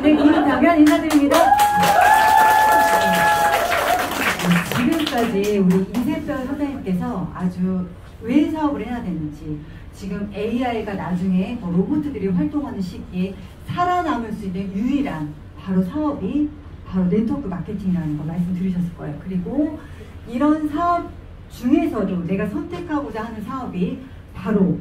있는 김장현 인사드립니다. 지금까지 우리 이세별 선생님께서 아주 왜 사업을 해야 되는지, 지금 AI가 나중에 로봇들이 활동하는 시기에 살아남을 수 있는 유일한 바로 사업이 바로 네트워크 마케팅이라는 거 말씀 들으셨을 거예요. 그리고 이런 사업 중에서도 내가 선택하고자 하는 사업이 바로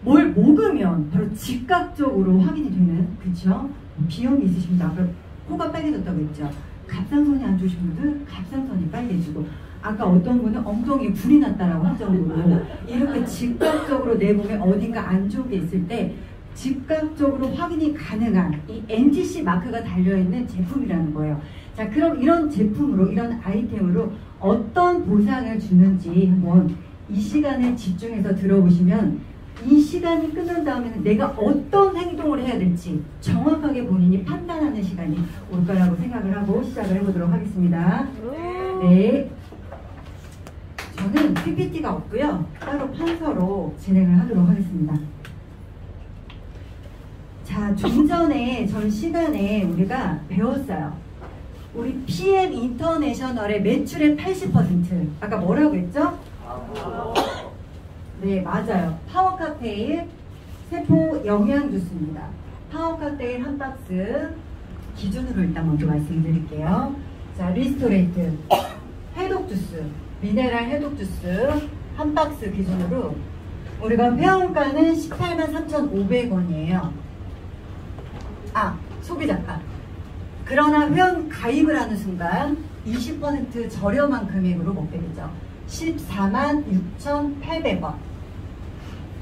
뭘 먹으면 바로 즉각적으로 확인이 되는, 그쵸? 비염이 있으신 분들, 아까 코가 빨개졌다고 했죠? 갑상선이 안 좋으신 분들 갑상선이 빨개지고, 아까 어떤 분은 엉덩이에 불이 났다라고 할 정도로 이렇게 즉각적으로 내 몸에 어딘가 안 좋은 게 있을 때 즉각적으로 확인이 가능한 이 NTC 마크가 달려있는 제품이라는 거예요. 자, 그럼 이런 제품으로, 이런 아이템으로 어떤 보상을 주는지 한번 이 시간에 집중해서 들어보시면, 이 시간이 끝난 다음에는 내가 어떤 행동을 해야 될지 정확하게 본인이 판단하는 시간이 올 거라고 생각을 하고 시작을 해보도록 하겠습니다. 네. 저는 PPT가 없고요. 따로 판서로 진행을 하도록 하겠습니다. 자, 좀 전에 전 시간에 우리가 배웠어요. 우리 PM 인터내셔널의 매출의 80%. 아까 뭐라고 했죠? 네, 맞아요. 파워칵테일 세포 영양주스입니다. 파워칵테일 한 박스 기준으로 일단 먼저 말씀드릴게요. 자, 리스토레이트 해독주스, 미네랄 해독주스 한 박스 기준으로 우리가 회원가는 183,500원이에요. 아, 소비자가. 그러나 회원 가입을 하는 순간 20% 저렴한 금액으로 먹게 되죠. 146,800원.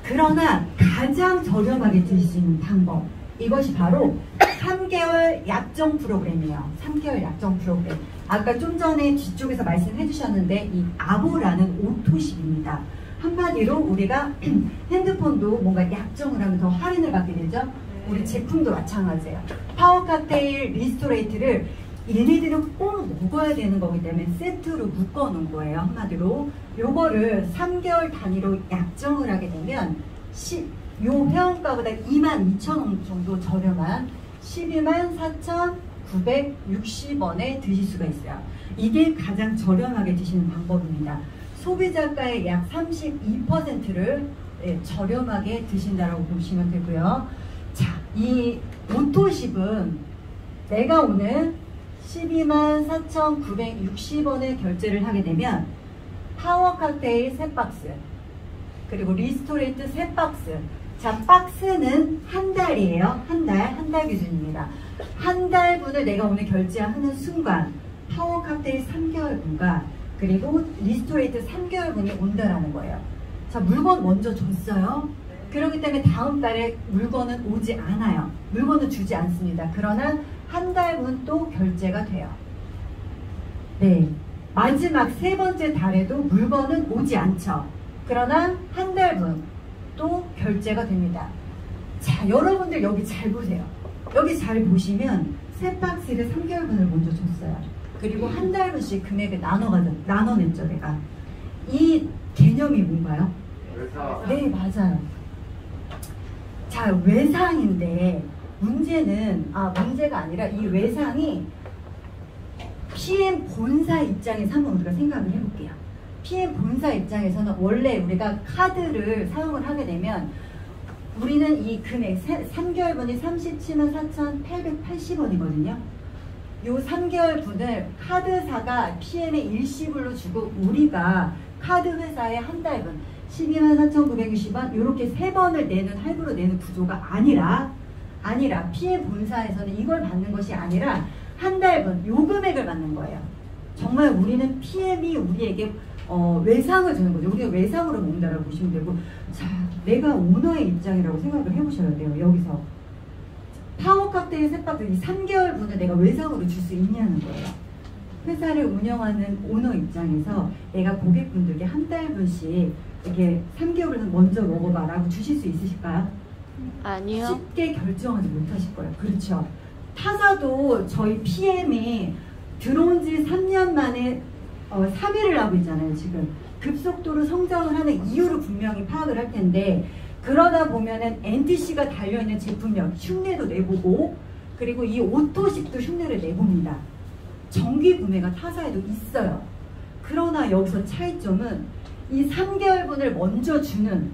그러나 가장 저렴하게 드실 수 있는 방법, 이것이 바로 3개월 약정 프로그램이에요. 3개월 약정 프로그램. 아까 좀 전에 뒤쪽에서 말씀해 주셨는데 이 아보라는 오토십입니다. 한마디로 우리가 핸드폰도 뭔가 약정을 하면 더 할인을 받게 되죠. 우리 제품도 마찬가지예요. 파워칵테일 리스토레이트를 얘네들은 꼭 먹어야 되는 거기 때문에 세트로 묶어 놓은 거예요. 한마디로 요거를 3개월 단위로 약정을 하게 되면 요 회원가보다 22,000원 정도 저렴한 124,960원에 드실 수가 있어요. 이게 가장 저렴하게 드시는 방법입니다. 소비자가의 약 32%를 저렴하게 드신다라고 보시면 되고요. 자, 이 오토십은 내가 오늘 124,960원에 결제를 하게 되면 파워칵테일 3박스 그리고 리스토레이트 3박스. 자, 박스는 한 달이에요. 한 달 기준입니다. 한 달분을 내가 오늘 결제하는 순간 파워칵테일 3개월분과 그리고 리스토레이트 3개월분이 온다라는 거예요. 자, 물건 먼저 줬어요. 그렇기 때문에 다음 달에 물건은 오지 않아요. 물건은 주지 않습니다. 그러나 한 달분 또 결제가 돼요. 네, 마지막 세 번째 달에도 물건은 오지 않죠. 그러나 한 달분 또 결제가 됩니다. 자, 여러분들 여기 잘 보세요. 여기 잘 보시면 세 박스를 3개월분을 먼저 줬어요. 그리고 한 달분씩 금액을 나눠냈죠, 내가. 이 개념이 뭔가요? 외상. 네, 맞아요. 자, 외상인데 문제는, 문제가 아니라 이 외상이 PM 본사 입장에서 한번 우리가 생각을 해볼게요. PM 본사 입장에서는 원래 우리가 카드를 사용을 하게 되면 우리는 이 금액 3개월분이 374,880원이거든요. 요 3개월분을 카드사가 PM에 일시불로 주고 우리가 카드 회사에 한 달분 124,960원 이렇게 세 번을 내는 할부로 내는 구조가 아니라 PM 본사에서는 이걸 받는 것이 아니라 한 달분 요 금액을 받는 거예요. 정말 우리는 PM이 우리에게 외상을 주는 거죠. 우리가 외상으로 먹는다라고 보시면 되고, 자, 내가 오너의 입장이라고 생각을 해보셔야 돼요. 여기서 파워칵테일 셋박스 이 3개월분을 내가 외상으로 줄 수 있냐는 거예요. 회사를 운영하는 오너 입장에서 내가 고객분들께 한 달분씩 이렇게 3개월은 먼저 먹어봐 라고 주실 수 있으실까요? 아니요. 쉽게 결정하지 못하실 거예요. 그렇죠. 타사도 저희 PM이 들어온 지 3년 만에 3위를 하고 있잖아요. 지금 급속도로 성장을 하는 이유를 분명히 파악을 할 텐데, 그러다 보면은 NTC가 달려있는 제품력 흉내도 내보고, 그리고 이 오토십도 흉내를 내봅니다. 정기 구매가 타사에도 있어요. 그러나 여기서 차이점은 이 3개월분을 먼저 주는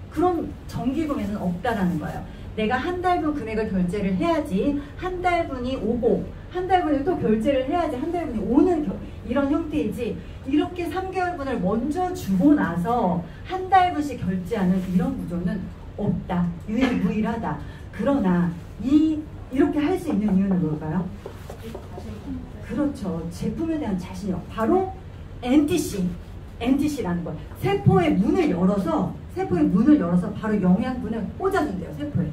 그런 정기 구매는 없다라는 거예요. 내가 한 달분 금액을 결제를 해야지 한 달분이 오고 한 달분을 또 결제를 해야지 한 달분이 오는 이런 형태이지, 이렇게 3개월분을 먼저 주고 나서 한 달분씩 결제하는 이런 구조는 없다. 유일무이하다. 그러나 이렇게 할 수 있는 이유는 뭘까요? 그렇죠. 제품에 대한 자신이요. 바로 NTC라는 거예요. 세포의 문을 열어서 바로 영양분을 꽂아준대요. 세포에.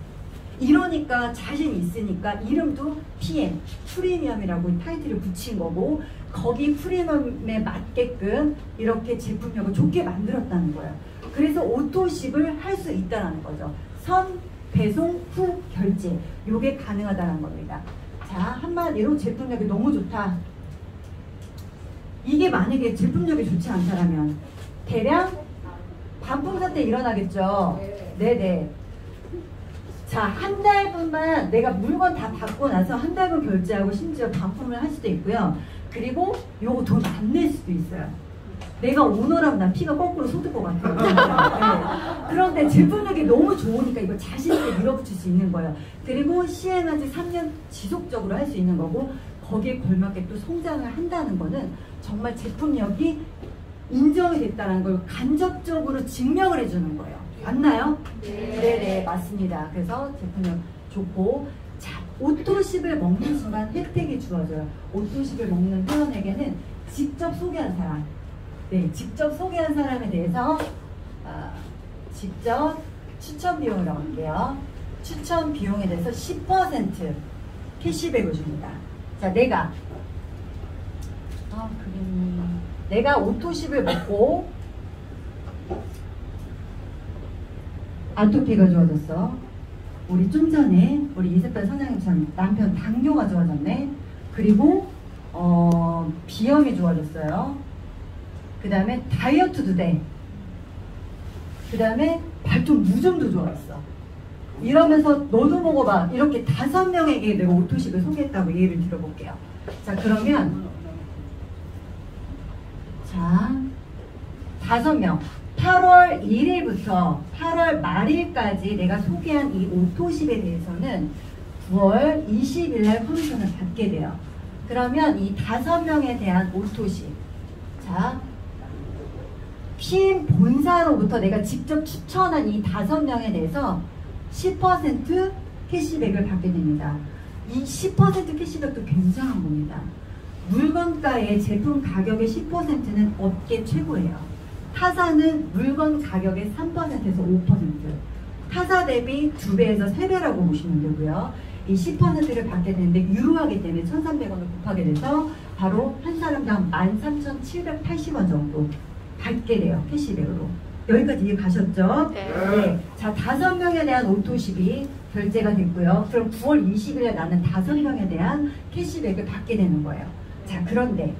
이러니까 자신이 있으니까 이름도 PM, 프리미엄이라고 타이틀을 붙인 거고, 거기 프리미엄에 맞게끔 이렇게 제품력을 좋게 만들었다는 거예요. 그래서 오토십을 할 수 있다는 거죠. 선, 배송, 후, 결제. 요게 가능하다는 겁니다. 자, 한마디로 제품력이 너무 좋다. 이게 만약에 제품력이 좋지 않다라면 대량 반품 사태 일어나겠죠. 네네. 자, 한 달분만 내가 물건 다 받고 나서 한 달분 결제하고 심지어 반품을 할 수도 있고요. 그리고 요거 돈 안 낼 수도 있어요. 내가 오너라면 난 피가 거꾸로 솟을 것 같아요. 네. 그런데 제품력이 너무 좋으니까 이거 자신 있게 밀어붙일 수 있는 거예요. 그리고 시행한 지 3년 지속적으로 할 수 있는 거고, 거기에 걸맞게 또 성장을 한다는 거는 정말 제품력이 인정이 됐다는 걸 간접적으로 증명을 해주는 거예요. 맞나요? 네네, 맞습니다. 그래서 제품력 좋고, 자, 오토십을 먹는 순간 혜택이 주어져요. 오토십을 먹는 회원에게는 직접 소개한 사람, 직접 소개한 사람에 대해서 직접 추천 비용을 넣을게요. 추천 비용에 대해서 10% 캐시백을 줍니다. 자, 내가 오토십을 먹고 아토피가 좋아졌어. 우리 좀 전에 우리 이세별 선생님처럼 남편 당뇨가 좋아졌네. 그리고 비염이 좋아졌어요. 그 다음에 다이어트도 돼. 그 다음에 발톱 무좀도 좋아졌어. 이러면서 너도 먹어봐. 이렇게 5명에게 내가 오토십을 소개했다고 예를 들어볼게요. 자, 그러면 자, 5명 8월 1일부터 8월 말일까지 내가 소개한 이 오토십에 대해서는 9월 20일날 커미션을 받게 돼요. 그러면 이 5명에 대한 오토십, 자, PM 본사로부터 내가 직접 추천한 이 5명에 대해서 10% 캐시백을 받게 됩니다. 이 10% 캐시백도 굉장한 겁니다. 물건가의 제품 가격의 10%는 업계 최고예요. 타사는 물건 가격의 3%에서 5%, 타사 대비 2배에서 3배라고 보시면 되고요. 이 10%를 받게 되는데 유효하기 때문에 1,300원을 곱하게 돼서 바로 한 사람당 13,780원 정도 받게 돼요. 캐시백으로. 여기까지 이해 가셨죠? 네. 자, 5명에 대한 오토십이 결제가 됐고요. 그럼 9월 20일에 나는 5명에 대한 캐시백을 받게 되는 거예요. 자, 그런데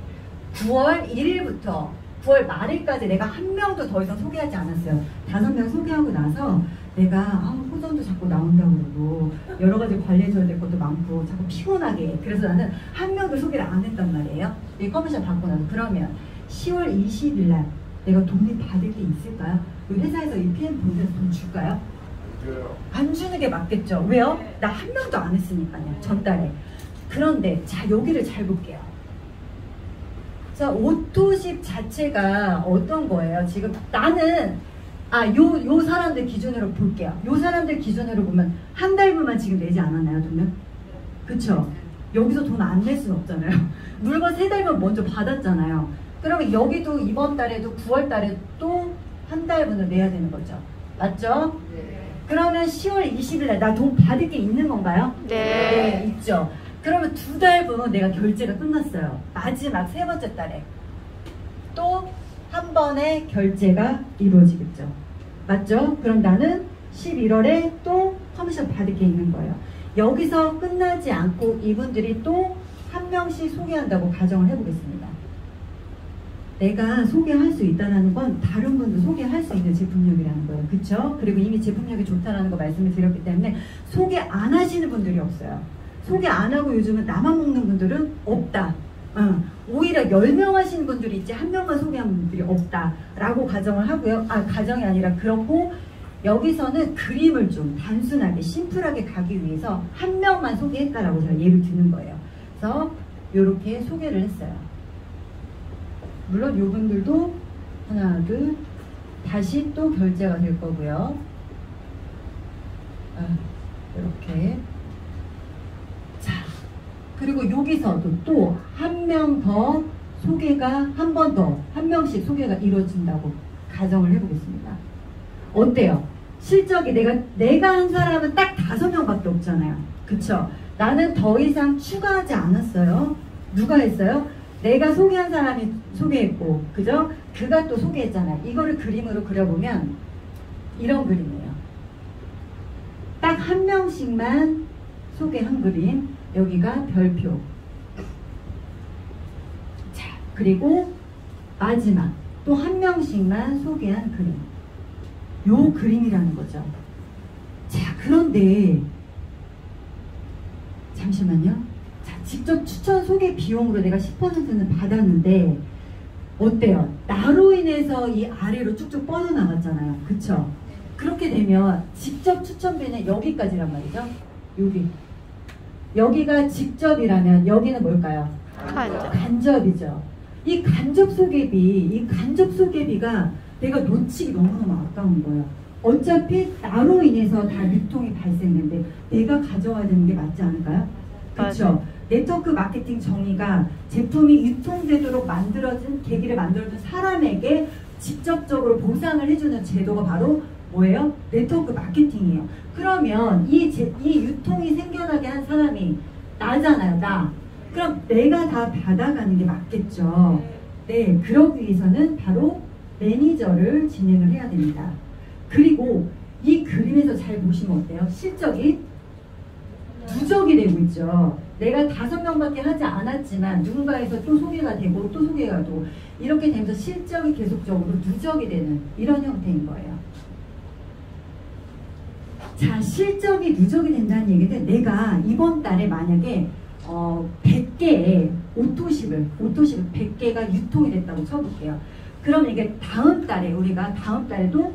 9월 1일부터 9월 말일까지 내가 한 명도 더 이상 소개하지 않았어요. 5명 소개하고 나서 내가 호전도 자꾸 나온다고 그러고 여러 가지 관리해줘야 될 것도 많고 자꾸 피곤하게, 그래서 나는 한 명도 소개를 안 했단 말이에요. 이 커미션 받고 나서. 그러면 10월 20일 날 내가 돈이 받을 게 있을까요? 우리 회사에서 이 PM 본사에서 돈 줄까요? 안 주는 게 맞겠죠. 왜요? 나 한 명도 안 했으니까요. 전달에. 그런데 자, 여기를 잘 볼게요. 자, 오토십 자체가 어떤 거예요? 지금 나는 요 사람들 기준으로 볼게요. 요 사람들 기준으로 보면 한 달분만 지금 내지 않았나요, 돈을? 그쵸? 여기서 돈 안 낼 수는 없잖아요. 물건 3달분 먼저 받았잖아요. 그러면 여기도 이번 달에도 9월 달에 또 한 달분을 내야 되는 거죠. 맞죠? 네. 그러면 10월 20일 날 나 돈 받을 게 있는 건가요? 네. 네, 있죠. 그러면 2달분은 내가 결제가 끝났어요. 마지막 3번째 달에 또 한 번의 결제가 이루어지겠죠. 맞죠? 그럼 나는 11월에 또 커미션 받을 게 있는 거예요. 여기서 끝나지 않고 이분들이 또 한 명씩 소개한다고 가정을 해보겠습니다. 내가 소개할 수 있다는 건 다른 분도 소개할 수 있는 제품력이라는 거예요. 그쵸? 그리고 이미 제품력이 좋다는 거 말씀을 드렸기 때문에 소개 안 하시는 분들이 없어요. 소개 안 하고 요즘은 나만 먹는 분들은 없다. 오히려 10명 하시는 분들이 있지 1명만 소개한 분들이 없다라고 가정을 하고요. 가정이 아니라 그렇고 여기서는 그림을 좀 단순하게 심플하게 가기 위해서 1명만 소개했다라고 제가 예를 드는 거예요. 그래서 이렇게 소개를 했어요. 물론 이분들도 하나 둘 다시 또 결제가 될 거고요. 이렇게 자 그리고 여기서도 또 1명 더 소개가 한 번 더 1명씩 소개가 이루어진다고 가정을 해보겠습니다. 어때요? 실적이 내가 한 사람은 딱 5명밖에 없잖아요. 그쵸? 나는 더 이상 추가하지 않았어요. 누가 했어요? 내가 소개한 사람이 소개했고, 그죠? 그가 또 소개했잖아요. 이거를 그림으로 그려보면 이런 그림이에요. 딱 1명씩만 소개한 그림. 여기가 별표. 자, 그리고 마지막 또 1명씩만 소개한 그림. 요 그림이라는 거죠. 자, 그런데 잠시만요. 자, 직접 추천 소개 비용으로 내가 10%는 받았는데 어때요? 나로 인해서 이 아래로 쭉쭉 뻗어나갔잖아요. 그쵸? 그렇게 되면 직접 추천비는 여기까지란 말이죠. 여기가 직접이라면 여기는 뭘까요? 간접이죠. 이 간접 소개비가 내가 놓치기 너무너무 아까운 거예요. 어차피 나로 인해서 다 유통이 발생했는데 내가 가져와야 되는 게 맞지 않을까요? 그렇죠. 네트워크 마케팅 정의가 제품이 유통되도록 만들어진 계기를 만들어준 사람에게 직접적으로 보상을 해주는 제도가 바로 뭐예요? 네트워크 마케팅이에요. 그러면 이 유통이 생겨나게 한 사람이 나잖아요. 나. 그럼 내가 다 받아가는 게 맞겠죠. 네, 그러기 위해서는 바로 매니저를 진행을 해야 됩니다. 그리고 이 그림에서 잘 보시면 어때요? 실적이 누적이 되고 있죠. 내가 5명밖에 하지 않았지만 누군가에서 또 소개가 되고 또 소개가 되고 이렇게 되면서 실적이 계속적으로 누적이 되는 이런 형태인 거예요. 자, 실적이 누적이 된다는 얘기는 내가 이번 달에 만약에 100개의 오토십을 100개가 유통이 됐다고 쳐볼게요. 그럼 이게 다음 달에도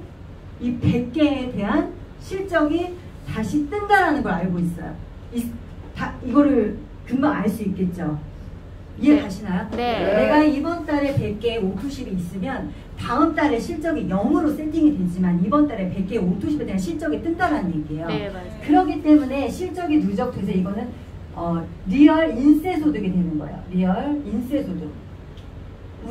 이 100개에 대한 실적이 다시 뜬다라는 걸 알고 있어요. 이거를 금방 알 수 있겠죠. 이해가시나요? 네. 내가 이번 달에 100개의 오토십이 있으면 다음 달에 실적이 0으로 세팅이 되지만 이번 달에 100개의 오토십에 대한 실적이 뜬다라는 얘기예요. 네, 맞아요. 그렇기 때문에 실적이 누적돼서 이거는 리얼 인세 소득이 되는 거예요. 리얼 인세 소득.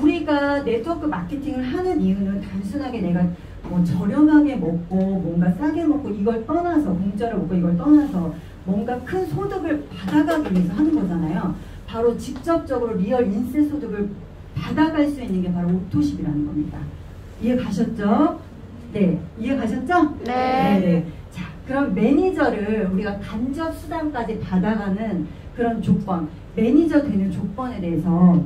우리가 네트워크 마케팅을 하는 이유는 단순하게 내가 뭐 저렴하게 먹고 뭔가 싸게 먹고 이걸 떠나서 공짜로 먹고 이걸 떠나서 뭔가 큰 소득을 받아가기 위해서 하는 거잖아요. 바로 직접적으로 리얼 인세 소득을 받아갈 수 있는 게 바로 오토십이라는 겁니다. 이해 가셨죠? 네, 이해 가셨죠? 네. 자, 그럼 매니저를 우리가 간접 수당까지 받아가는 그런 조건, 매니저 되는 조건에 대해서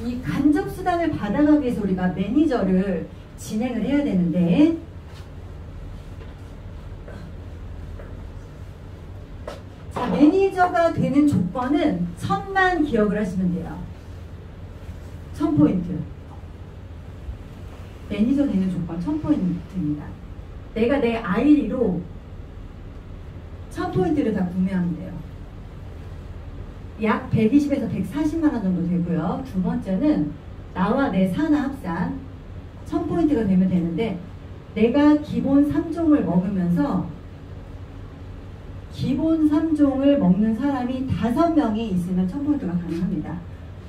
이 간접 수당을 받아가기 위해서 우리가 매니저를 진행을 해야 되는데 자, 매니저가 되는 조건은 1000만 기억을 하시면 돼요. 1000포인트. 매니저 되는 조건 1000포인트입니다. 내가 내 아이리로 1000포인트를 다 구매하면 돼요. 약 120에서 140만원 정도 되고요. 두 번째는 나와 내 사나 합산 1000포인트가 되면 되는데 내가 기본 3종을 먹으면서 기본 3종을 먹는 사람이 5명이 있으면 1000포인트가 가능합니다.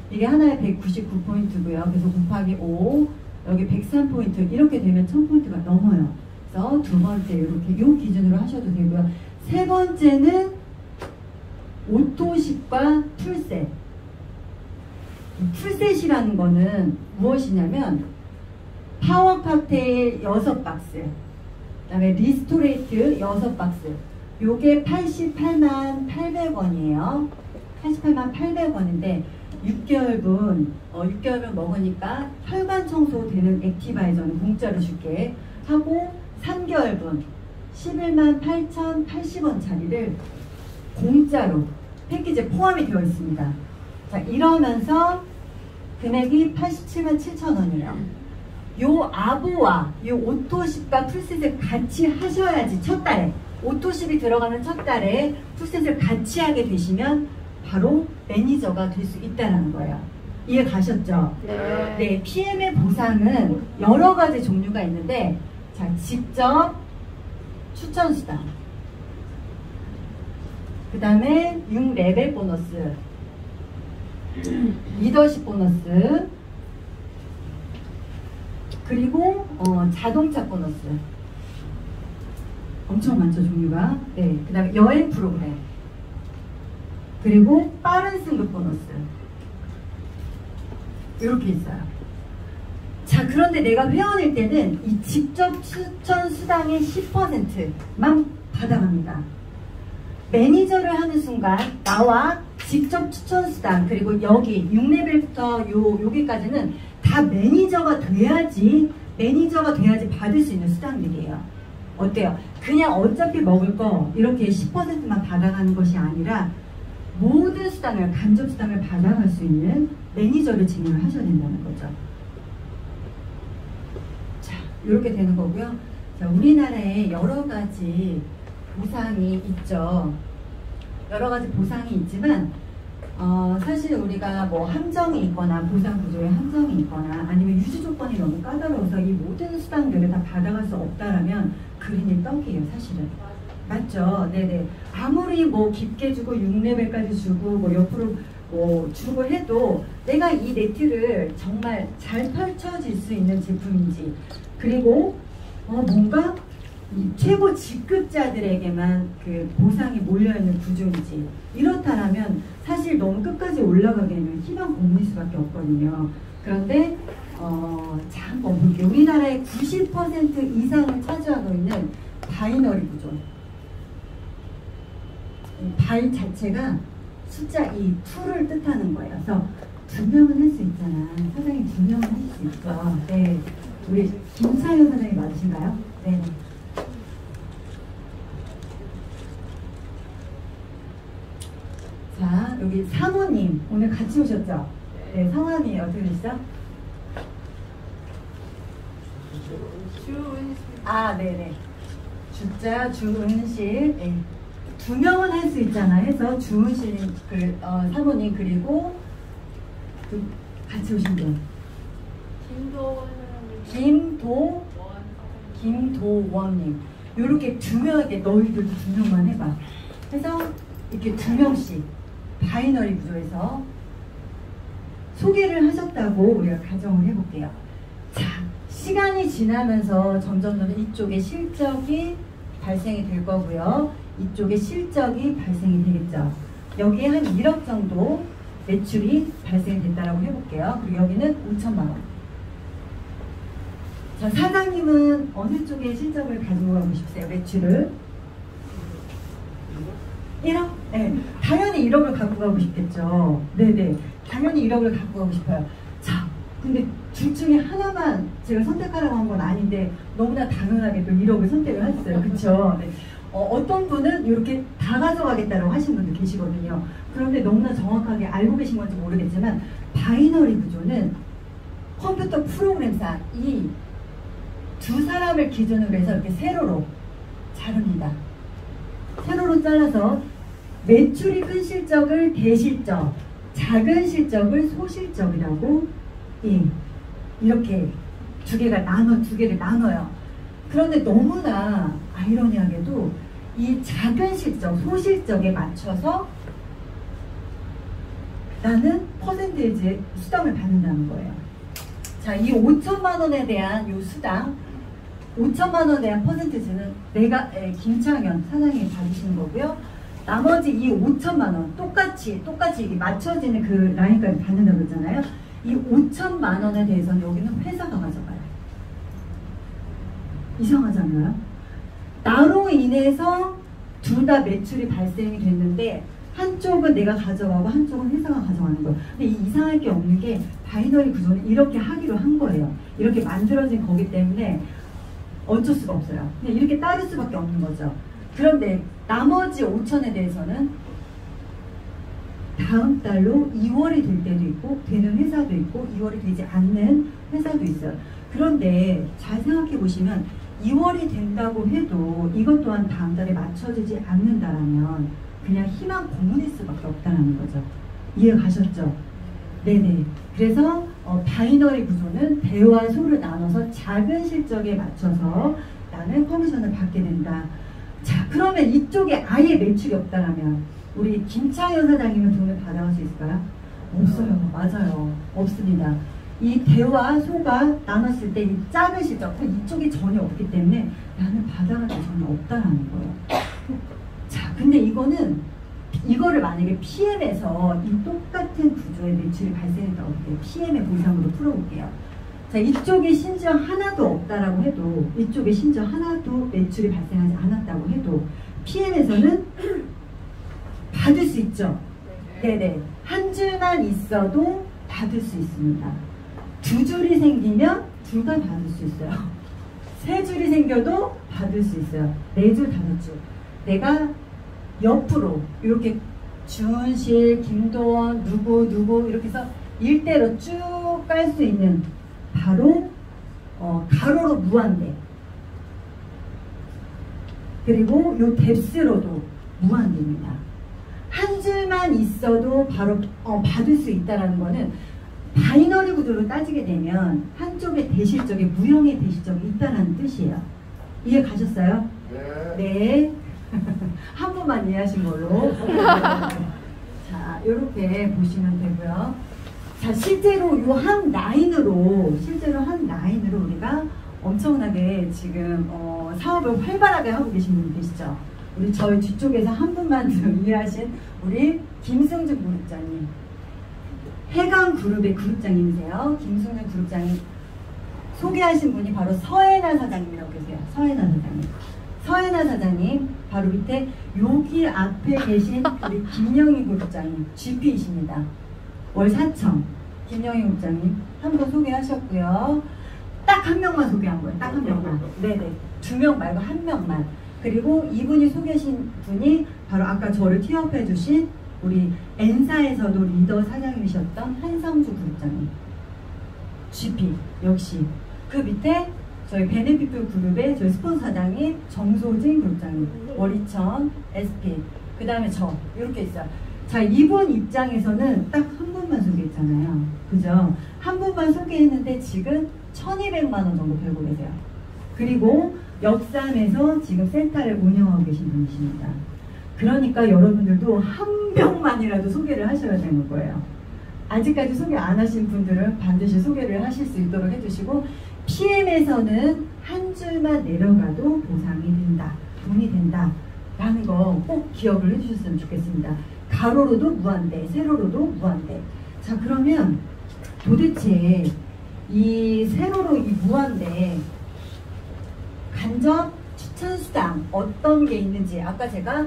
이게 하나에 199포인트고요. 그래서 곱하기 5 여기 103포인트 이렇게 되면 1000포인트가 넘어요. 그래서 두 번째 이렇게 요 기준으로 하셔도 되고요. 세 번째는 오토십과 풀셋. 풀셋이라는 거는 무엇이냐면 파워 칵테일 6박스, 그 다음에 리스토레이트 6박스. 요게 88만 800원이에요. 88만 800원인데 6개월분 6개월분 먹으니까 혈관 청소 되는 액티바이저는 공짜로 줄게 하고 3개월분 11만 8,080원짜리를 공짜로 패키지에 포함이 되어 있습니다. 자, 이러면서 금액이 87만 7천 원이에요. 요 아보와 요 오토십과 풀셋을 같이 하셔야지 첫 달에 오토십이 들어가는 첫 달에 풀셋을 같이 하게 되시면 바로 매니저가 될 수 있다는 거예요. 이해 가셨죠? 네. 네, PM의 보상은 여러 가지 종류가 있는데, 자, 직접 추천수당, 그 다음에 6레벨 보너스, 리더십 보너스, 그리고 자동차 보너스. 엄청 많죠, 종류가. 네, 그 다음에 여행 프로그램, 그리고 빠른 승급 보너스. 이렇게 있어요. 자, 그런데 내가 회원일 때는 이 직접 추천 수당의 10%만 받아갑니다. 매니저를 하는 순간 나와 직접 추천 수당, 그리고 여기 6레벨부터 여기까지는 다 매니저가 돼야지 받을 수 있는 수당들이에요. 어때요? 그냥 어차피 먹을 거 이렇게 10%만 받아가는 것이 아니라 모든 수당을, 간접 수당을 받아갈 수 있는 매니저를 진행을 하셔야 된다는 거죠. 자, 이렇게 되는 거고요. 자, 우리나라에 여러 가지 보상이 있죠. 여러 가지 보상이 있지만 사실 우리가 뭐 함정이 있거나 보상 구조에 함정이 있거나 아니면 유지 조건이 너무 까다로워서 이 모든 수당들을 다 받아갈 수 없다라면 그린이 떡이에요, 사실은. 맞죠? 네네. 아무리 뭐 깊게 주고 6레벨까지 주고 뭐 옆으로 뭐 주고 해도 내가 이 네트를 정말 잘 펼쳐질 수 있는 제품인지, 그리고 뭔가 이 최고 직급자들에게만 그 보상이 몰려있는 구조인지, 이렇다면 사실 너무 끝까지 올라가기에는 희망 고문일 수밖에 없거든요. 그런데 자, 한번 볼게요. 우리나라의 90% 이상을 차지하고 있는 바이너리 구조. 바이 자체가 숫자 2를 뜻하는 거예요. 그래서 2명은 할 수 있잖아. 사장님 2명은 할 수 있죠. 네. 우리 김차현 사장님 맞으신가요? 네. 자, 여기 사모님 오늘 같이 오셨죠? 네, 성함이 어떻게 되시죠? 아, 네네. 주자 주은실. 네. 2명은 할 수 있잖아 해서 주은실 사모님, 그리고 같이 오신 분 김도원님. 요렇게 2명에게 너희들도 2명만 해봐 해서 이렇게 2명씩 바이너리 구조에서 소개를 하셨다고 우리가 가정을 해볼게요. 자, 시간이 지나면서 점점 이쪽에 실적이 발생이 될 거고요. 이쪽에 실적이 발생이 되겠죠. 여기에 한 1억 정도 매출이 발생이 됐다라고 해볼게요. 그리고 여기는 5천만 원. 자, 사장님은 어느 쪽에 실적을 가지고 가고 싶으세요? 매출을? 1억? 네. 당연히 1억을 갖고 가고 싶겠죠. 네네. 당연히 1억을 갖고 가고 싶어요. 자, 근데 둘 중에 하나만 제가 선택하라고 한 건 아닌데 너무나 당연하게 또 1억을 선택을 하셨어요. 그쵸? 네. 어떤 분은 이렇게 다 가져가겠다고 하신 분도 계시거든요. 그런데 너무나 정확하게 알고 계신 건지 모르겠지만 바이너리 구조는 컴퓨터 프로그램상 이 두 사람을 기준으로 해서 이렇게 세로로 자릅니다. 세로로 잘라서 매출이 큰 실적을 대실적, 작은 실적을 소실적이라고 이렇게 두 개를 나눠요. 그런데 너무나 아이러니하게도 이 작은 실적, 소실적에 맞춰서 나는 퍼센테이지 수당을 받는다는 거예요. 자, 이 5천만 원에 대한 이 수당, 5천만 원에 대한 퍼센테이지는 내가 김창현 사장님이 받으시는 거고요. 나머지 이 5천만 원 똑같이 이게 맞춰지는 그 라인까지 받는다고 했잖아요. 이 5천만 원에 대해서는 여기는 회사가 가져가요. 이상하잖아요. 나로 인해서 둘 다 매출이 발생이 됐는데 한쪽은 내가 가져가고 한쪽은 회사가 가져가는 거예요. 근데 이 이상할 게 없는 게 바이너리 구조는 이렇게 하기로 한 거예요. 이렇게 만들어진 거기 때문에 어쩔 수가 없어요. 그냥 이렇게 따를 수밖에 없는 거죠. 그런데 나머지 5천에 대해서는 다음 달로 2월이 될 때도 있고 되는 회사도 있고 2월이 되지 않는 회사도 있어요. 그런데 잘 생각해 보시면 2월이 된다고 해도 이것 또한 다음 달에 맞춰지지 않는다라면 그냥 희망 고문일 수밖에 없다는 거죠. 이해 가셨죠? 네네. 그래서 바이너리 구조는 대와 소를 나눠서 작은 실적에 맞춰서 나는 커미션을 받게 된다. 자, 그러면 이쪽에 아예 매출이 없다라면 우리 김창현 사장님은 돈을 받아갈 수 있을까요? 없어요. 맞아요. 없습니다. 이 대와 소가 나눴을 때 이 작은 실적, 이쪽이 전혀 없기 때문에 나는 받아갈 게 전혀 없다라는 거예요. 자, 근데 이거를 만약에 PM에서 이 똑같은 구조의 매출이 발생했다고 할게요. PM의 보상으로 풀어볼게요. 자, 이쪽에 심지어 하나도 없다라고 해도, 이쪽에 심지어 하나도 매출이 발생하지 않았다고 해도 PM에서는 받을 수 있죠. 네네. 한 줄만 있어도 받을 수 있습니다. 두 줄이 생기면 둘 다 받을 수 있어요. 세 줄이 생겨도 받을 수 있어요. 네 줄, 다섯 줄. 내가 옆으로 이렇게 준실, 김도원, 누구 이렇게 해서 일대로 쭉 깔 수 있는 바로 가로로 무한대. 그리고 요 뎁스로도 무한대입니다. 한 줄만 있어도 바로 받을 수 있다는 거는 바이너리 구조로 따지게 되면 한쪽에 대실적에 무형의 대실적이 있다는 뜻이에요. 이해 가셨어요? 네. 한 번만 이해하신 걸로. 자, 이렇게 보시면 되고요. 자, 실제로 요 한 라인으로 우리가 엄청나게 지금 사업을 활발하게 하고 계신 분 계시죠? 우리 저희 뒤쪽에서 한 분만 이해하신 우리 김승준 그룹장님. 해강그룹의 그룹장님이세요. 김승준 그룹장님. 소개하신 분이 바로 서해나 사장님이라고 계세요. 서해나 사장님. 서해나 사장님 바로 밑에 여기 앞에 계신 우리 김영희 그룹장님 GP이십니다. 월 4천 김영희 그룹장님 한번 소개하셨고요. 딱 한 명만 소개한 거예요. 딱 한 명만. 네네. 두 명 말고 한 명만. 그리고 이분이 소개하신 분이 바로 아까 저를 티업해 주신 우리 N사에서도 리더 사장님이셨던 한성주 그룹장님. GP 역시. 그 밑에 저희 베네피플 그룹의 저희 스폰서 사장님 정소진 그룹장님, 월이천, SP, 그 다음에 저 이렇게 있어요. 자, 이분 입장에서는 딱 한 분만 소개했잖아요. 그죠? 한 분만 소개했는데 지금 1200만 원 정도 벌고 계세요. 그리고 역삼에서 지금 센터를 운영하고 계신 분이십니다. 그러니까 여러분들도 한 명만이라도 소개를 하셔야 되는 거예요. 아직까지 소개 안 하신 분들은 반드시 소개를 하실 수 있도록 해주시고, PM에서는 한 줄만 내려가도 보상이 된다, 돈이 된다 라는 거 꼭 기억을 해주셨으면 좋겠습니다. 가로로도 무한대, 세로로도 무한대. 자, 그러면 도대체 이 세로로 이 무한대 간접 추천수당 어떤 게 있는지 아까 제가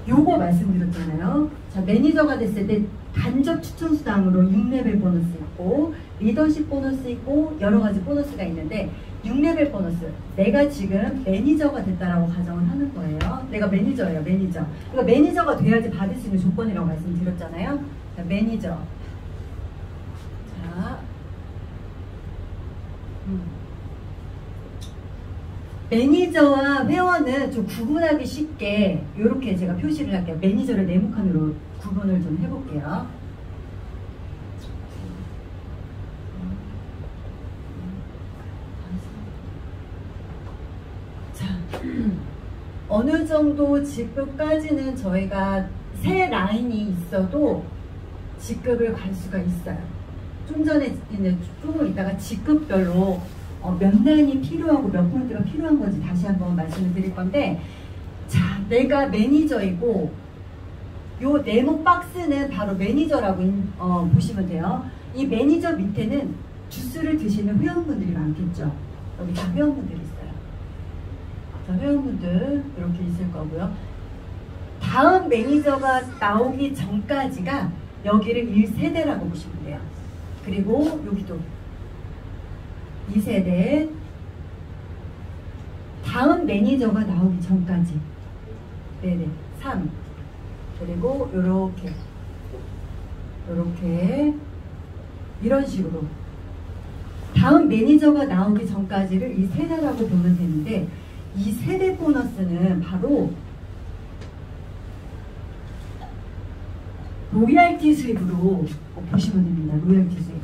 요거 말씀드렸잖아요. 자, 매니저가 됐을 때 간접 추천수당으로 6레벨 보너스 있고 리더십 보너스 있고 여러 가지 보너스가 있는데, 6레벨 보너스, 내가 지금 매니저가 됐다라고 가정을 하는 거예요. 내가 매니저예요, 매니저. 그러니까 매니저가 돼야지 받을 수 있는 조건이라고 말씀드렸잖아요. 자, 매니저. 자, 매니저와 회원은 좀 구분하기 쉽게 이렇게 제가 표시를 할게요. 매니저를 네모칸으로 구분을 좀 해볼게요. 자, 어느 정도 직급까지는 저희가 새 라인이 있어도 직급을 갈 수가 있어요. 좀 전에 이제 조금 있다가 직급별로 몇 단이 필요하고 몇 포인트가 필요한 건지 다시 한번 말씀을 드릴 건데, 자, 내가 매니저이고 요 네모 박스는 바로 매니저라고 보시면 돼요. 이 매니저 밑에는 주스를 드시는 회원분들이 많겠죠. 여기 다 회원분들이 있어요. 자, 회원분들 이렇게 있을 거고요. 다음 매니저가 나오기 전까지가 여기를 1세대라고 보시면 돼요. 그리고 여기도 2세대, 다음 매니저가 나오기 전까지. 네네. 3. 그리고 요렇게 이런 식으로 다음 매니저가 나오기 전까지를 이 세대라고 보면 되는데, 이 세대 보너스는 바로 로얄티 수입으로 보시면 됩니다. 로얄티 수입.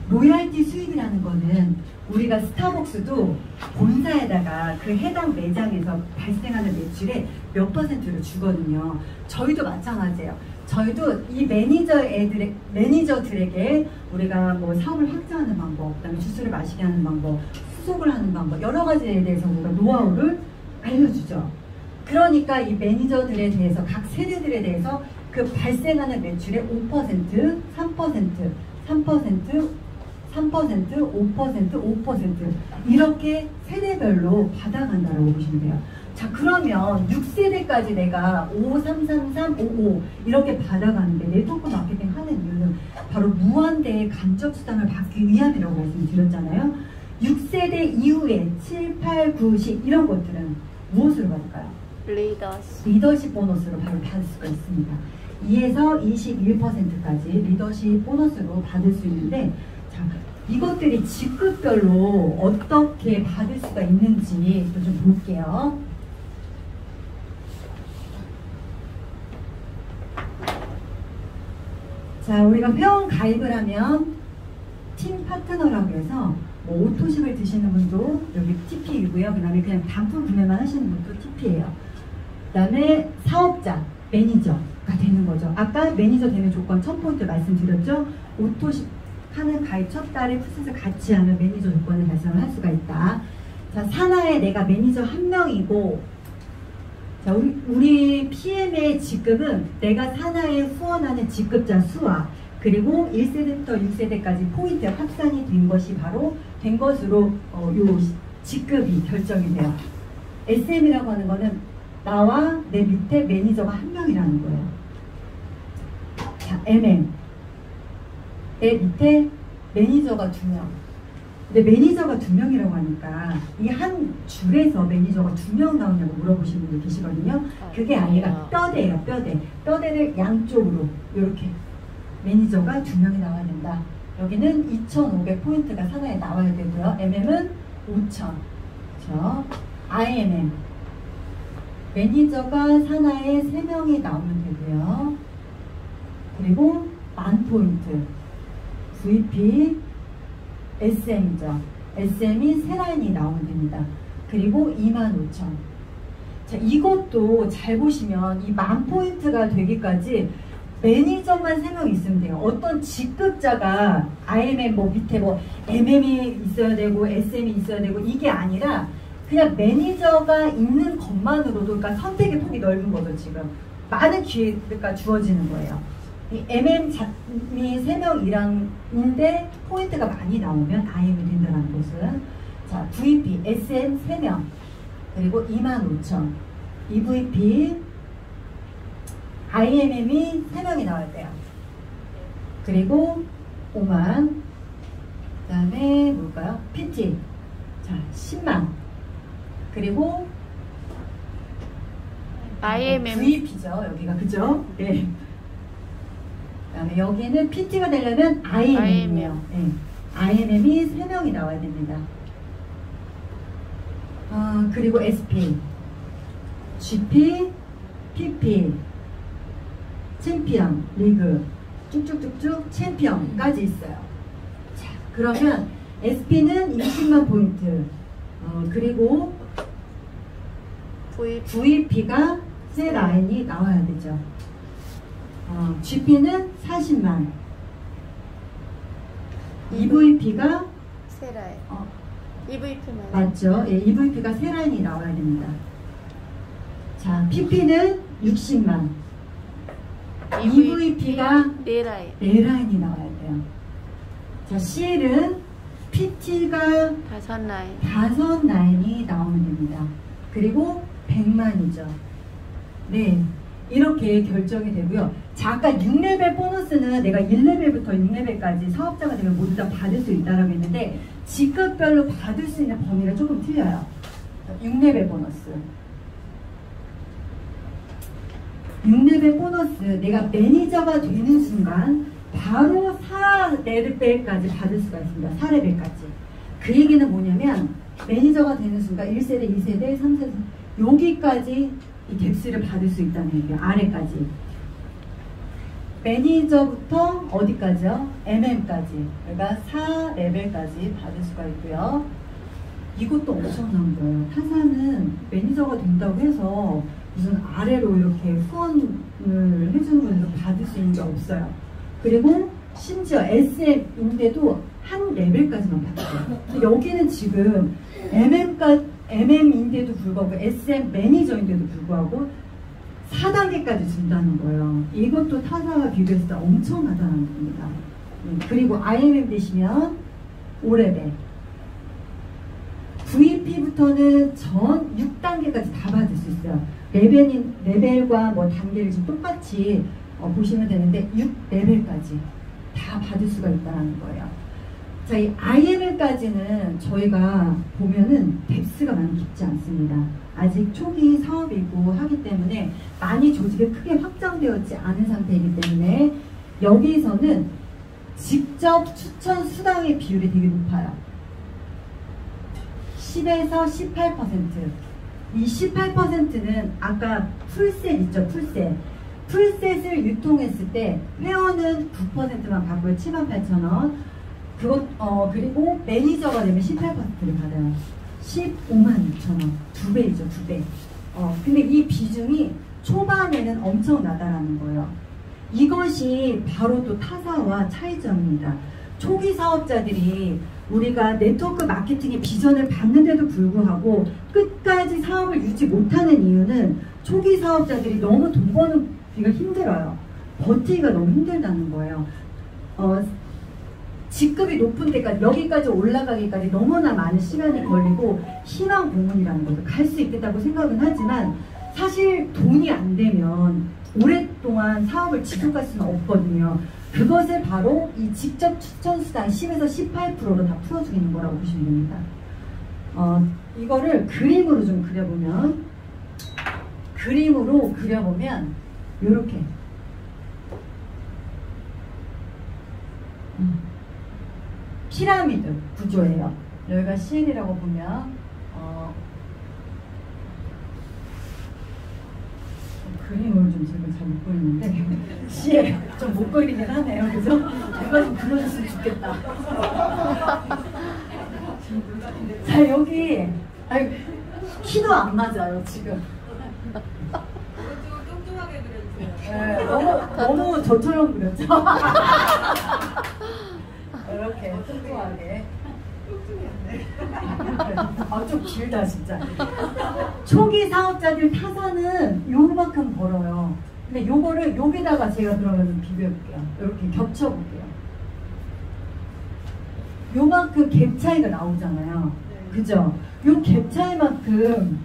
로얄티 수입이라는 거는 우리가 스타벅스도 본사에다가 그 해당 매장에서 발생하는 매출의 몇 %를 주거든요. 저희도 마찬가지예요. 저희도 이 매니저들에게 우리가 뭐 사업을 확장하는 방법, 그다음에 주스를 마시게 하는 방법, 수속을 하는 방법, 여러 가지에 대해서 우리가 노하우를 알려주죠. 그러니까 이 매니저들에 대해서, 각 세대들에 대해서 그 발생하는 매출의 5%, 3%, 5% 이렇게 세대별로 받아간다라고 보시면 돼요. 자, 그러면 6세대까지 내가 5, 3, 3, 3, 5, 5 이렇게 받아가는데, 네트워크 마케팅 하는 이유는 바로 무한대의 간접 수당을 받기 위함이라고 말씀드렸잖아요. 6세대 이후에 7, 8, 9, 10 이런 것들은 무엇으로 받을까요? 리더십 보너스로 바로 받을 수가 있습니다. 2에서 21%까지 리더십 보너스로 받을 수 있는데, 자, 이것들이 직급별로 어떻게 받을 수가 있는지 좀 볼게요. 자, 우리가 회원 가입을 하면 팀 파트너라고 해서 뭐 오토식을 드시는 분도 여기 TP이고요. 그 다음에 그냥 단품 구매만 하시는 분도 TP예요. 그 다음에 사업자, 매니저가 되는 거죠. 아까 매니저 되는 조건 1000포인트 말씀드렸죠. 오토식 하는 가입 첫 달에 푸셋을 같이 하면 매니저 조건을 달성을 할 수가 있다. 자, 산하에 내가 매니저 한 명이고, 자, 우리 PM의 직급은 내가 산하에 후원하는 직급자 수와 그리고 1세대부터 6세대까지 포인트 합산이 된 것이 바로 된 것으로 요 직급이 결정이 돼요. SM이라고 하는 거는 나와 내 밑에 매니저가 한 명이라는 거예요. 자, MM 내 밑에 매니저가 2명. 근데 매니저가 2명이라고 하니까 이 한 줄에서 매니저가 2명 나오냐고 물어보시는 분들 계시거든요. 그게 아니라 뼈대예요. 뼈대를 양쪽으로 이렇게 매니저가 2명이 나와야 된다. 여기는 2,500포인트가 산하에 나와야 되고요. MM은 5,000. 그렇죠? IMM 매니저가 산하에 3명이 나오면 되고요. 그리고 10,000포인트 VP SM이죠. SM이 3라인이 나오면 됩니다. 그리고 25,000. 자, 이것도 잘 보시면 이 10,000포인트가 되기까지 매니저만 3명 있으면 돼요. 어떤 직급자가 IMM 뭐 밑에 뭐 MM이 있어야 되고 SM이 있어야 되고 이게 아니라 그냥 매니저가 있는 것만으로도, 그러니까 선택의 폭이 넓은 거죠. 지금 많은 기회가 주어지는 거예요. 이 MM이 3명이랑인데 포인트가 많이 나오면 IM이 된다는 것은, 자, VP, SM 3명, 그리고 25,000, EVP, IMM이 3명이 나와야 돼요. 그리고 5만, 그 다음에 뭘까요? PT, 자, 10만, 그리고 IMM VP죠. 여기가, 그죠? 네. 그 다음에 여기는 PT가 되려면 IMM이에요. 네. IMM이 3명이 나와야 됩니다. 그리고 SP, GP, PP, 챔피언, 리그, 쭉쭉쭉쭉 챔피언까지 있어요. 자, 그러면 SP는 20만 포인트, 그리고 VP가 3라인이 나와야 되죠. GP는 40만, EVP가 세라에 EVP만 맞죠? 예, EVP가 3라인이 나와야 됩니다. 자, PP는 60만, EVP가 4라인이 나와야 돼요. 자, CL은 PT가 5라인이 나오면 됩니다. 그리고 100만이죠. 네, 이렇게 결정이 되고요. 자, 아까 6레벨 보너스는 내가 1레벨부터 6레벨까지 사업자가 되면 모두 다 받을 수 있다고 했는데 직급별로 받을 수 있는 범위가 조금 틀려요. 6레벨 보너스. 6레벨 보너스, 내가 매니저가 되는 순간 바로 4레벨까지 받을 수가 있습니다. 4레벨까지. 그 얘기는 뭐냐면 매니저가 되는 순간 1세대, 2세대, 3세대 여기까지 이 덱스를 받을 수 있다는 얘기예요. 아래까지. 매니저부터 어디까지요? MM까지. 그러니까 4레벨까지 받을 수가 있고요. 이것도 엄청난 거예요. 타사는 매니저가 된다고 해서 무슨 아래로 이렇게 후원을 해주는 분으로 받을 수 있는 게 없어요. 그리고 심지어 SM인데도 한 레벨까지만 받아요. 여기는 지금 MM인데도 불구하고 SM 매니저인데도 불구하고 4단계까지 준다는 거예요. 이것도 타사와 비교했을 때 엄청나다는 겁니다. 그리고 IMM 되시면 5레벨. VP부터는 전 6단계까지 다 받을 수 있어요. 레벨과 뭐 단계를 지금 똑같이 보시면 되는데 6레벨까지 다 받을 수가 있다는 거예요. 자, 이 IMM까지는 저희가 보면은 덱스가 많이 깊지 않습니다. 아직 초기 사업이고 하기 때문에 많이 조직이 크게 확장되었지 않은 상태이기 때문에 여기서는 직접 추천 수당의 비율이 되게 높아요. 10에서 18%. 이 18%는 아까 풀셋 있죠, 풀셋. 풀셋을 유통했을 때 회원은 9%만 받고요. 78,000원. 그리고 매니저가 되면 18%를 받아요. 156,000원. 2배이죠, 2배. 근데 이 비중이 초반에는 엄청나다라는 거예요. 이것이 바로 또 타사와 차이점입니다. 초기 사업자들이 우리가 네트워크 마케팅의 비전을 받는데도 불구하고 끝까지 사업을 유지 못하는 이유는 초기 사업자들이 너무 돈 버는기가 힘들어요. 버티기가 너무 힘들다는 거예요. 직급이 높은 데까지 여기까지 올라가기까지 너무나 많은 시간이 걸리고 희망 고문이라는 거죠. 갈 수 있겠다고 생각은 하지만 사실 돈이 안 되면 오랫동안 사업을 지속할 수는 없거든요. 그것을 바로 이 직접 추천 수당 10에서 18%로 다 풀어주는 거라고 보시면 됩니다. 이거를 그림으로 좀 그려보면 이렇게 피라미드 구조예요. 여기가 CL이라고 보면 그림을 좀 제가 잘 못 그리는데 CL 좀 못 그리긴 하네요. 그죠? 누가 좀 그려줬으면 좋겠다. 자, 여기 키도 안 맞아요 지금. 뚱뚱하게 그려주세요. 네, 너무 저처럼 그렸죠? 이렇게 뚱뚱하게. 좀 길다 진짜. 초기 사업자들 타사는 요만큼 벌어요. 근데 요거를 여기다가 제가 그러면 비교해볼게요. 이렇게 겹쳐볼게요. 요만큼 갭 차이가 나오잖아요. 그죠? 요 갭 차이만큼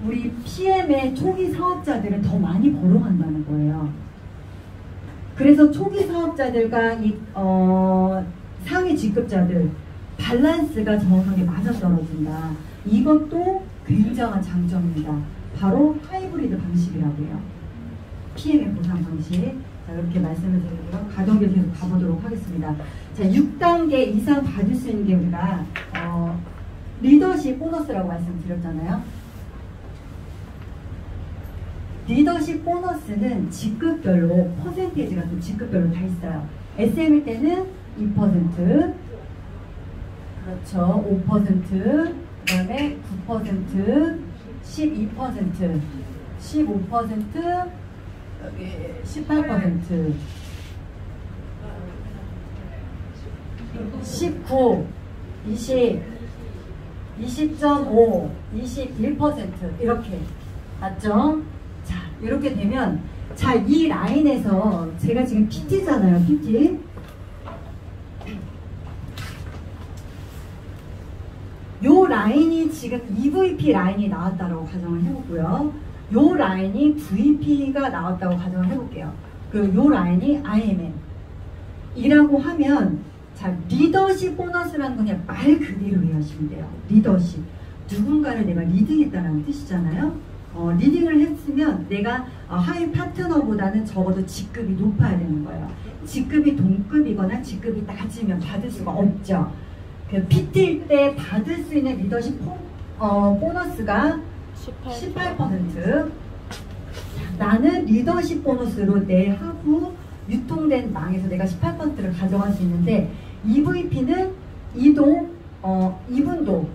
우리 PM의 초기 사업자들은 더 많이 벌어간다는 거예요. 그래서 초기 사업자들과 이 상위 직급자들 밸런스가 정확하게 맞아떨어진다. 이것도 굉장한 장점입니다. 바로 하이브리드 방식이라고 해요. PM의 보상 방식. 자, 이렇게 말씀을 드리고요. 가동길 계속 가보도록 하겠습니다. 자, 6단계 이상 받을 수 있는 게 우리가 리더십 보너스라고 말씀드렸잖아요. 리더십 보너스는 직급별로 퍼센테이지가 또 직급별로 다 있어요. SM일 때는 2%, 그렇죠. 5%, 그 다음에 9%, 12%, 15%, 여기 18%, 19, 20, 20.5, 21% 이렇게 맞죠? 자, 이렇게 되면 자, 이 라인에서 제가 지금 PT잖아요, PT. 요 라인이 지금 EVP 라인이 나왔다라고 가정을 해보고요. 요 라인이 VP가 나왔다고 가정을 해볼게요. 그리고 요 라인이 IMM 이라고 하면, 자, 리더십 보너스라는 건 그냥 말 그대로 이해하시면 돼요. 리더십. 누군가를 내가 리딩했다는 뜻이잖아요. 리딩을 했으면 내가 하위 파트너보다는 적어도 직급이 높아야 되는 거예요. 직급이 동급이거나 직급이 낮으면 받을 수가 없죠. 그 PT일 때 받을 수 있는 리더십 보너스가 18%. 나는 리더십 보너스로 내 하부 유통된 망에서 내가 18%를 가져갈 수 있는데, EVP는 이분도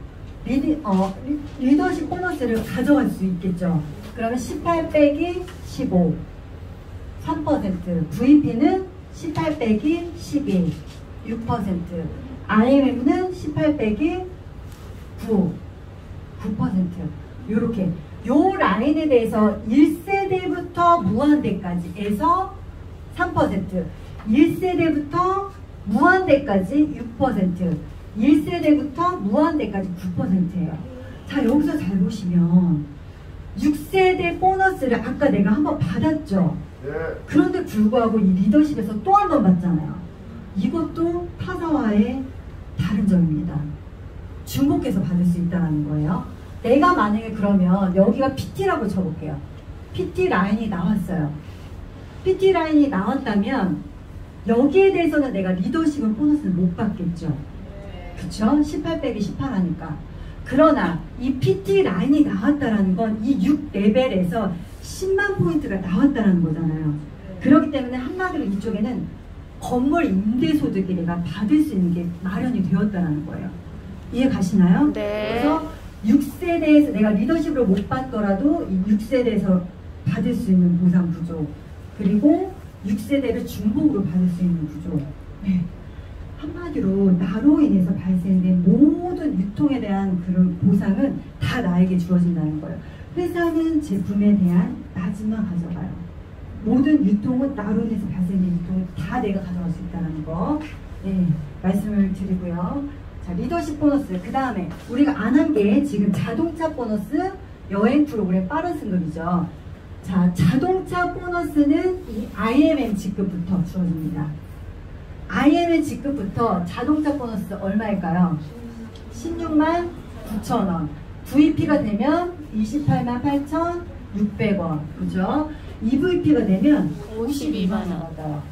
리더십 보너스를 가져갈 수 있겠죠. 그러면 18 빼기 15, 3%. VP는 18 빼기 12, 6%. IMM은 18 빼기 9, 9%. 요렇게. 요 라인에 대해서 1세대부터 무한대까지 에서 3%, 1세대부터 무한대까지 6%, 1세대부터 무한대까지 9%예요. 자, 여기서 잘 보시면 6세대 보너스를 아까 내가 한번 받았죠. 그런데 불구하고 이 리더십에서 또 한 번 받잖아요. 이것도 타사와의 다른 점입니다. 중복해서 받을 수 있다는 거예요. 내가 만약에 그러면 여기가 PT라고 쳐볼게요. PT 라인이 나왔어요. PT 라인이 나왔다면 여기에 대해서는 내가 리더십은 보너스를 못 받겠죠. 그쵸? 18 빼기 18 하니까. 그러나 이 PT 라인이 나왔다는 건 이 6레벨에서 10만 포인트가 나왔다는 거잖아요. 그렇기 때문에 한마디로 이쪽에는 건물 임대소득이 내가 받을 수 있는 게 마련이 되었다는 거예요. 이해 가시나요? 네. 그래서 6세대에서 내가 리더십으로 못 받더라도 이 6세대에서 받을 수 있는 보상 구조, 그리고 6세대를 중복으로 받을 수 있는 구조. 네. 한마디로 나로 인해서 발생된 모든 유통에 대한 그런 보상은 다 나에게 주어진다는 거예요. 회사는 제품에 대한 마진만 가져가요. 모든 유통은 나로 인해서 발생된 유통을 다 내가 가져갈 수 있다는 거, 네, 말씀을 드리고요. 자, 리더십 보너스. 그 다음에 우리가 안 한 게 지금 자동차 보너스, 여행 프로그램 빠른 승급이죠. 자, 자동차 보너스는 이 IMM 직급부터 주어집니다. IMM 직급부터 자동차 보너스 얼마일까요? 16만 9천원. VP가 되면 28만 8,600원. 그죠? EVP가 되면 52만원 받아요.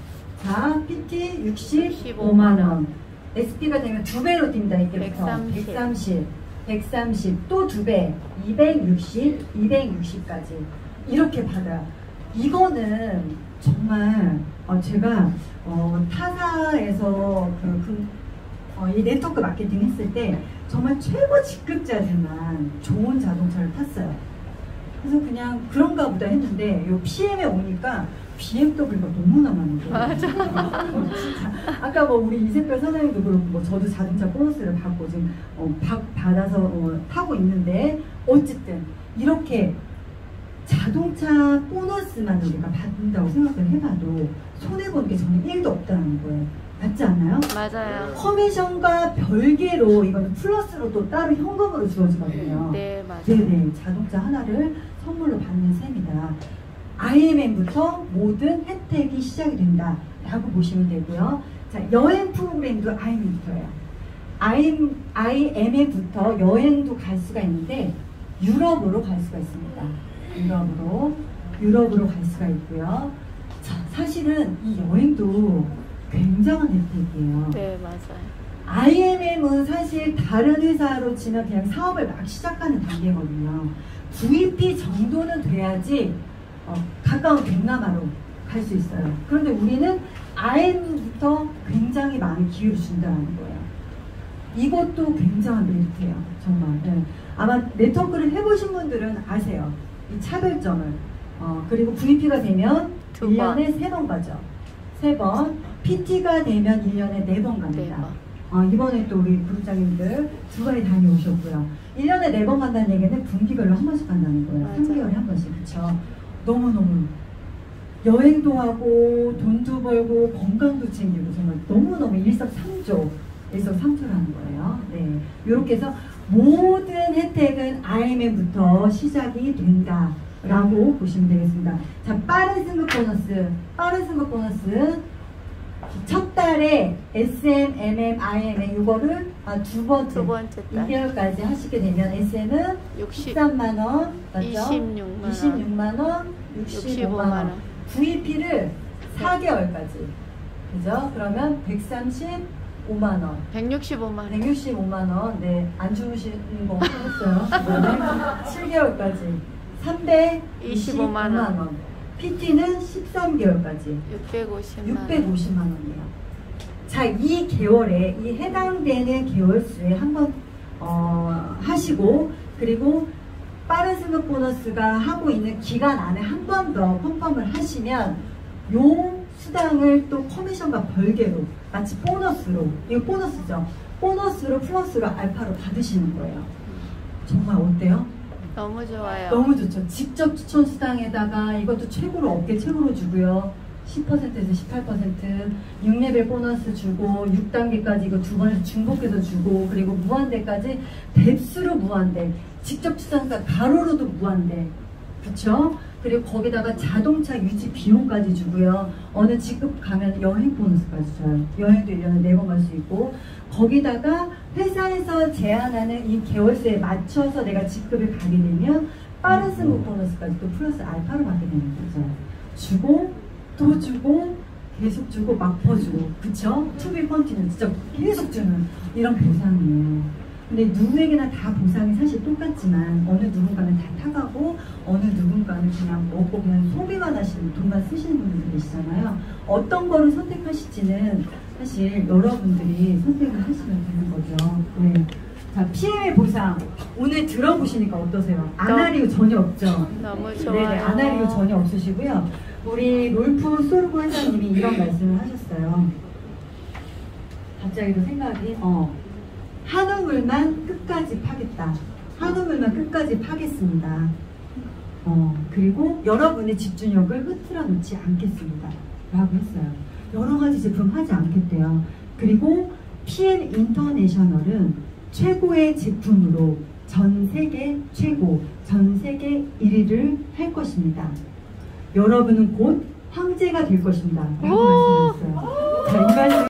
자, PT 65만원. SP가 되면 2배로 뜁니다. 이때부터 130, 또 2배, 260, 260까지 이렇게 받아요. 이거는 정말 제가 타사에서 이 네트워크 마케팅 했을 때 정말 최고 직급자들만 좋은 자동차를 탔어요. 그래서 그냥 그런가 보다 했는데 요 PM에 오니까 BMW가 너무나 많은 거예요. 맞아. 진짜. 아까 뭐 우리 이세별 사장님도 그렇고 뭐 저도 자동차 보너스를 받고 지금 받아서 타고 있는데, 어쨌든 이렇게 자동차 보너스만 우리가 받는다고 생각을 해봐도 손해보는 게 저는 1도 없다는 거예요. 맞지 않나요? 맞아요. 커미션과 별개로 이거는 플러스로 또 따로 현금으로 주어지거든요. 네, 맞아요. 네네, 자동차 하나를 선물로 받는 셈이다. IMM부터 모든 혜택이 시작이 된다 라고 보시면 되고요. 자, 여행 프로그램도 IMM부터예요. IMM부터 여행도 갈 수가 있는데 유럽으로 갈 수가 있습니다. 유럽으로 갈 수가 있고요. 자, 사실은 이 여행도 굉장한 혜택이에요. 네, 맞아요. IMM은 사실 다른 회사로 치면 그냥 사업을 막 시작하는 단계거든요. VP 정도는 돼야지 가까운 동남아로 갈 수 있어요. 그런데 우리는 IMM부터 굉장히 많은 기회를 준다는 거예요. 이것도 굉장한 메리트예요. 정말. 네. 아마 네트워크를 해보신 분들은 아세요. 이 차별점을. 그리고 VP가 되면 1년에 3번 가죠. 3번. PT가 되면 1년에 4번 갑니다. 이번에 또 우리 부장님들 2번에 다녀오셨고요. 1년에 4번 간다는 얘기는 분기별로 한 번씩 간다는 거예요. 맞아. 3개월에 한 번씩. 그쵸? 너무너무 여행도 하고 돈도 벌고 건강도 챙기고 정말 너무너무 일석삼조라는 거예요. 네, 이렇게 해서 모든 혜택은 IMM부터 시작이 된다 라고 보시면 되겠습니다. 자, 빠른 승급 보너스. 빠른 승급 보너스. 첫 달에 SM, MM, IMM 이거를 두 번째 달 2개월까지 하시게 되면 SM은 13만원, 맞죠? 26만원, 65만원. VP를 4개월까지. 그죠? 그러면 135만원. 165만원. 165만원. 네, 안 주무시는 거 했어요. 7개월까지. 325만원. PT는 13개월까지 650만 원이에요. 자, 이 개월에 이 해당되는 개월수에 한번 하시고, 그리고 빠른 승급 보너스가 하고 있는 기간 안에 한 번 더 컨펌을 하시면 요 수당을 또 커미션과 별개로 마치 보너스로, 이거 보너스죠? 보너스로 플러스로 알파로 받으시는 거예요. 정말 어때요? 너무 좋아요. 너무 좋죠. 직접 추천 수당에다가 이것도 최고로 업계 최고로 주고요. 10%에서 18% 6레벨 보너스 주고 6단계까지 이거 두 번에서 중복해서 주고, 그리고 무한대까지 뎁스로 무한대, 직접 추천수당 가로로도 무한대, 그쵸? 그리고 거기다가 자동차 유지 비용까지 주고요. 어느 직급 가면 여행 보너스까지 줘요. 여행도 1년에 4번 갈 수 있고, 거기다가 회사에서 제한하는 이 개월수에 맞춰서 내가 직급을 가게 되면 빠른 승급 보너스까지 또 플러스 알파로 받게 되는 거죠. 주고 또 주고 계속 주고 막 퍼주고, 그쵸? 투비 컨티는 진짜 계속 주는 이런 보상이에요. 근데 누구에게나 다 보상이 사실 똑같지만 어느 누군가는 다 타가고 어느 누군가는 그냥 먹고 그냥 소비만 하시는, 돈만 쓰시는 분들이 계시잖아요. 어떤 거를 선택하실지는 사실 여러분들이 선택을 하시면 되는 거죠. 네. 자, PM의 보상 오늘 들어보시니까 어떠세요? 아나리오 전혀 없죠? 너무 좋아요. 네네, 아나리오 전혀 없으시고요. 우리 롤프 소르고 회장님이 이런 말씀을 하셨어요. 갑자기도 생각이 한우물만 끝까지 파겠다. 한우물만 끝까지 파겠습니다. 그리고 여러분의 집중력을 흐트러 놓지 않겠습니다. 라고 했어요. 여러 가지 제품 하지 않겠대요. 그리고 PM 인터내셔널은 최고의 제품으로 전 세계 최고, 전 세계 1위를 할 것입니다. 여러분은 곧 황제가 될 것입니다. 라고 말씀하셨어요. 자, 이 말씀